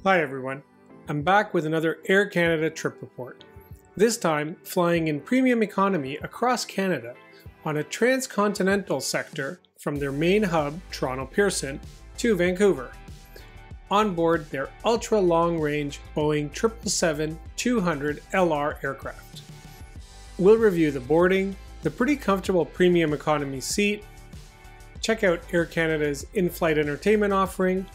Hi everyone, I'm back with another Air Canada trip report. This time flying in premium economy across Canada on a transcontinental sector from their main hub, Toronto Pearson, to Vancouver. On board their ultra long-range Boeing 777-200LR aircraft. We'll review the boarding, the pretty comfortable premium economy seat, check out Air Canada's Inflight Entertainment offering,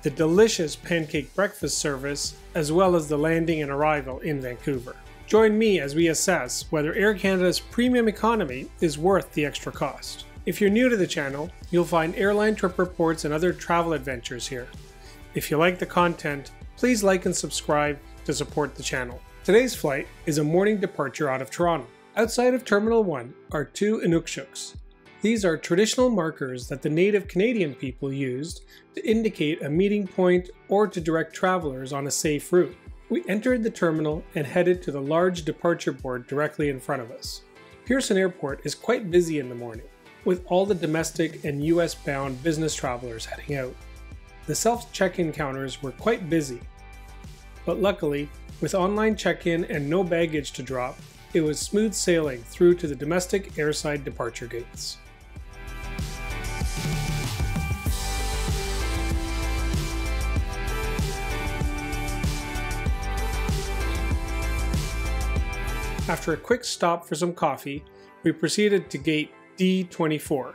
the delicious pancake breakfast service, as well as the landing and arrival in Vancouver. Join me as we assess whether Air Canada's premium economy is worth the extra cost. If you're new to the channel, you'll find airline trip reports and other travel adventures here. If you like the content, please like and subscribe to support the channel. Today's flight is a morning departure out of Toronto. Outside of Terminal 1 are two inukshuks. These are traditional markers that the native Canadian people used to indicate a meeting point or to direct travelers on a safe route. We entered the terminal and headed to the large departure board directly in front of us. Pearson Airport is quite busy in the morning, with all the domestic and US-bound business travelers heading out. The self-check-in counters were quite busy, but luckily, with online check-in and no baggage to drop, it was smooth sailing through to the domestic airside departure gates. After a quick stop for some coffee, we proceeded to gate D24.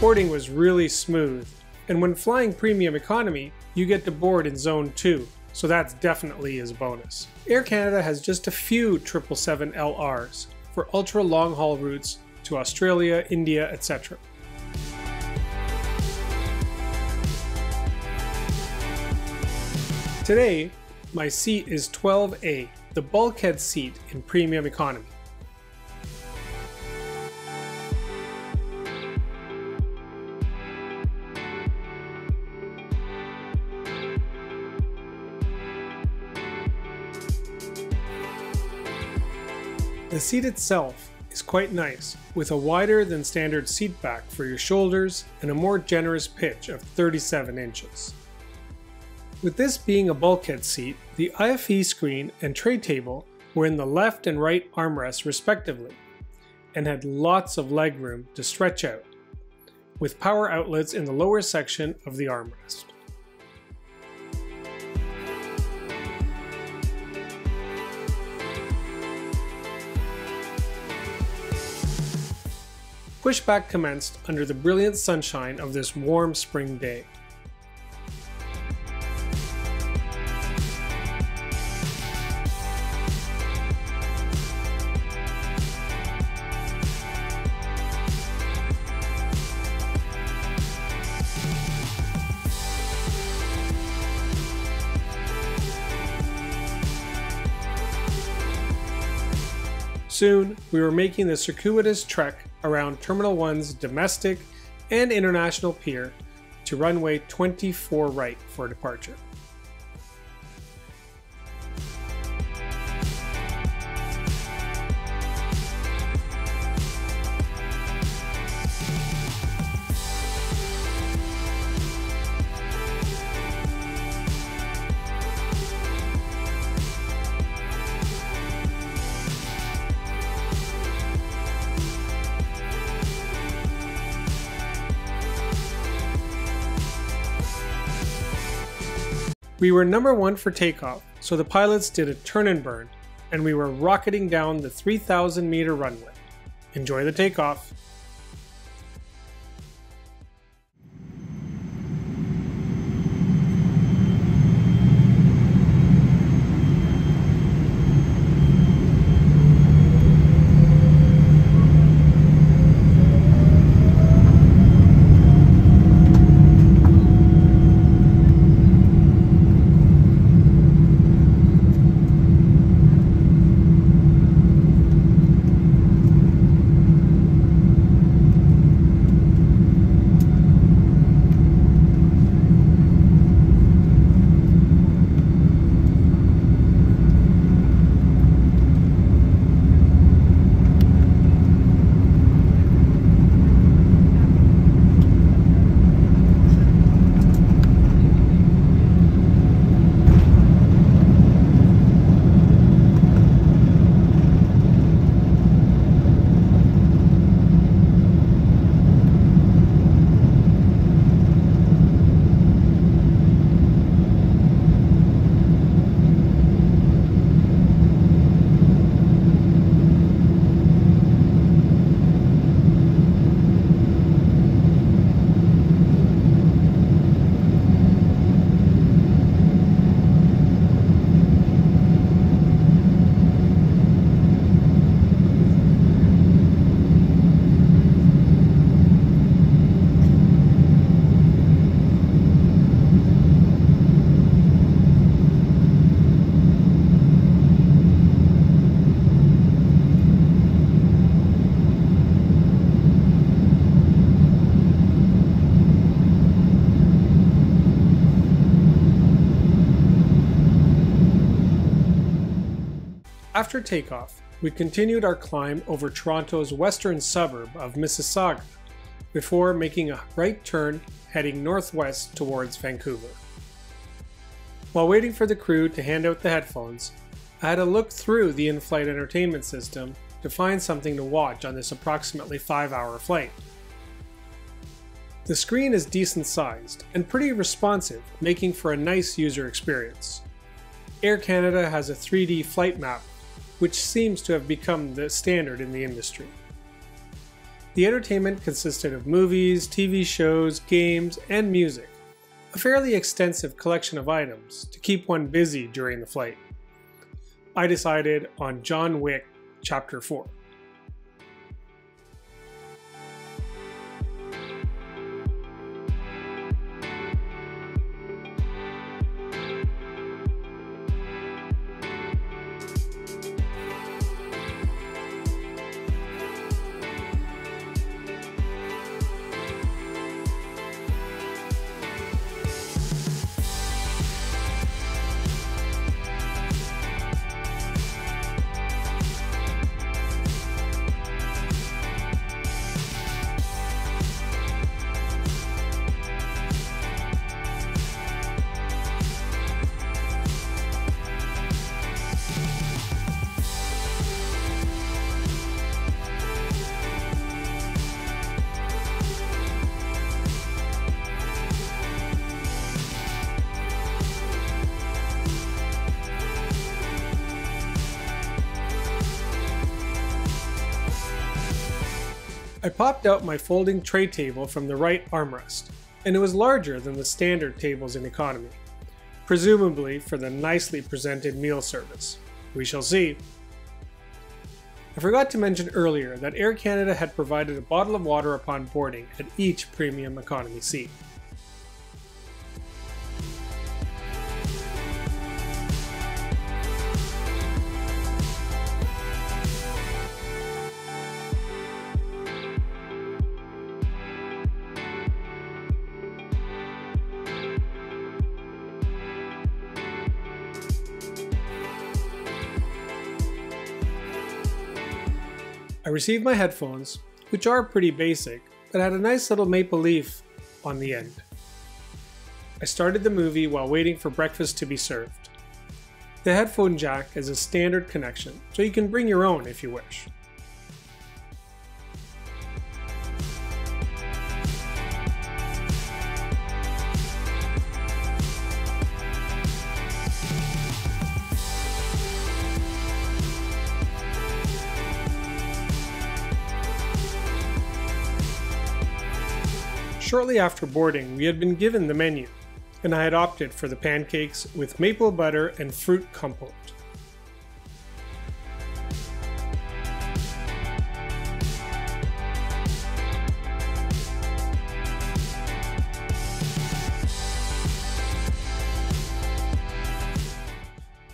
Boarding was really smooth, and when flying premium economy, you get to board in Zone 2, so that's definitely a bonus. Air Canada has just a few 777LRs for ultra long-haul routes to Australia, India, etc. Today, my seat is 12A, the bulkhead seat in premium economy. The seat itself is quite nice, with a wider than standard seat back for your shoulders and a more generous pitch of 37 inches. With this being a bulkhead seat, the IFE screen and tray table were in the left and right armrests respectively, and had lots of legroom to stretch out, with power outlets in the lower section of the armrest. Pushback commenced under the brilliant sunshine of this warm spring day. Soon, we were making the circuitous trek around Terminal 1's domestic and international pier to runway 24 right for departure. We were number 1 for takeoff, so the pilots did a turn and burn, and we were rocketing down the 3,000 meter runway. Enjoy the takeoff! After takeoff, we continued our climb over Toronto's western suburb of Mississauga before making a right turn heading northwest towards Vancouver. While waiting for the crew to hand out the headphones, I had a look through the Inflight Entertainment system to find something to watch on this approximately 5-hour flight. The screen is decent sized and pretty responsive, making for a nice user experience. Air Canada has a 3D flight map, which seems to have become the standard in the industry. The entertainment consisted of movies, TV shows, games, and music, a fairly extensive collection of items to keep one busy during the flight. I decided on John Wick Chapter 4. I popped out my folding tray table from the right armrest, and it was larger than the standard tables in economy, presumably for the nicely presented meal service. We shall see. I forgot to mention earlier that Air Canada had provided a bottle of water upon boarding at each premium economy seat. I received my headphones, which are pretty basic, but had a nice little maple leaf on the end. I started the movie while waiting for breakfast to be served. The headphone jack is a standard connection, so you can bring your own if you wish. Shortly after boarding, we had been given the menu, and I had opted for the pancakes with maple butter and fruit compote.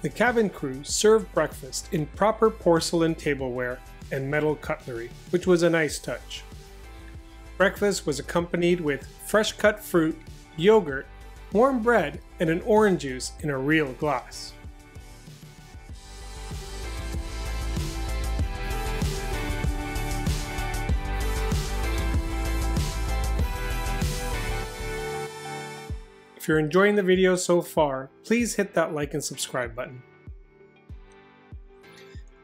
The cabin crew served breakfast in proper porcelain tableware and metal cutlery, which was a nice touch. Breakfast was accompanied with fresh cut fruit, yogurt, warm bread, and an orange juice in a real glass. If you're enjoying the video so far, please hit that like and subscribe button.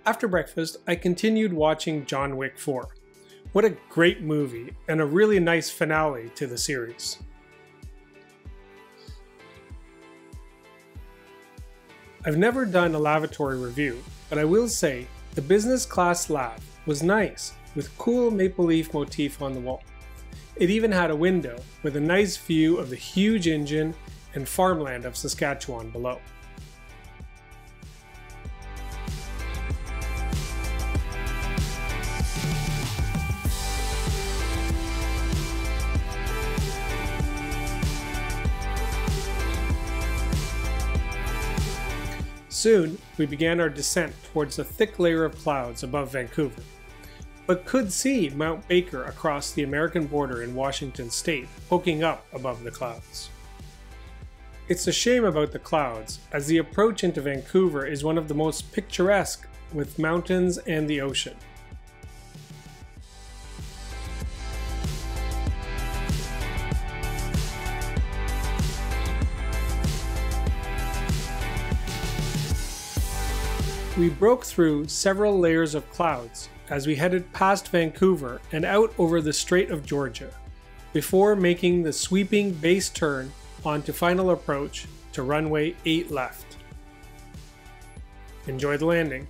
After breakfast, I continued watching John Wick 4. What a great movie, and a really nice finale to the series. I've never done a lavatory review, but I will say the business class lav was nice, with cool maple leaf motif on the wall. It even had a window with a nice view of the huge engine and farmland of Saskatchewan below. Soon, we began our descent towards a thick layer of clouds above Vancouver, but could see Mount Baker across the American border in Washington state, poking up above the clouds. It's a shame about the clouds, as the approach into Vancouver is one of the most picturesque with mountains and the ocean. We broke through several layers of clouds as we headed past Vancouver and out over the Strait of Georgia, before making the sweeping base turn onto final approach to runway 8 left. Enjoy the landing.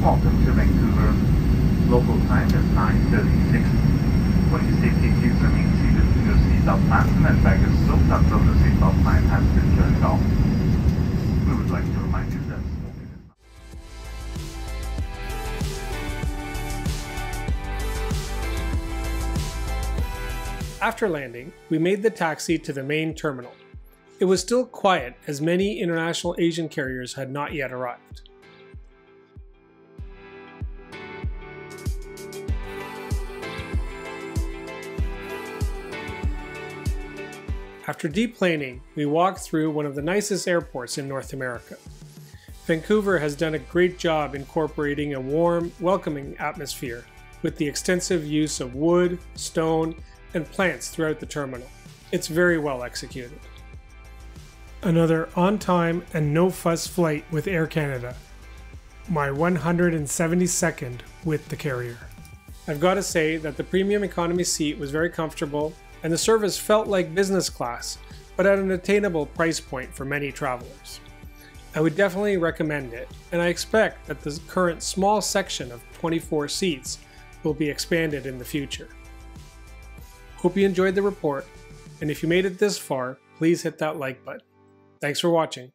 Welcome to Vancouver. Local time is 9:36. Please safety cues remain seated in your seatbelt fasten and bag is soaked until the seatbelt sign has been turned off. We would like to remind you that smoking is not... After landing, we made the taxi to the main terminal. It was still quiet as many international Asian carriers had not yet arrived. After deplaning, we walked through one of the nicest airports in North America. Vancouver has done a great job incorporating a warm, welcoming atmosphere with the extensive use of wood, stone, and plants throughout the terminal. It's very well executed. Another on-time and no-fuss flight with Air Canada. My 172nd with the carrier. I've got to say that the premium economy seat was very comfortable and the service felt like business class, but at an attainable price point for many travelers. I would definitely recommend it, and I expect that the current small section of 24 seats will be expanded in the future. Hope you enjoyed the report, and if you made it this far, please hit that like button. Thanks for watching.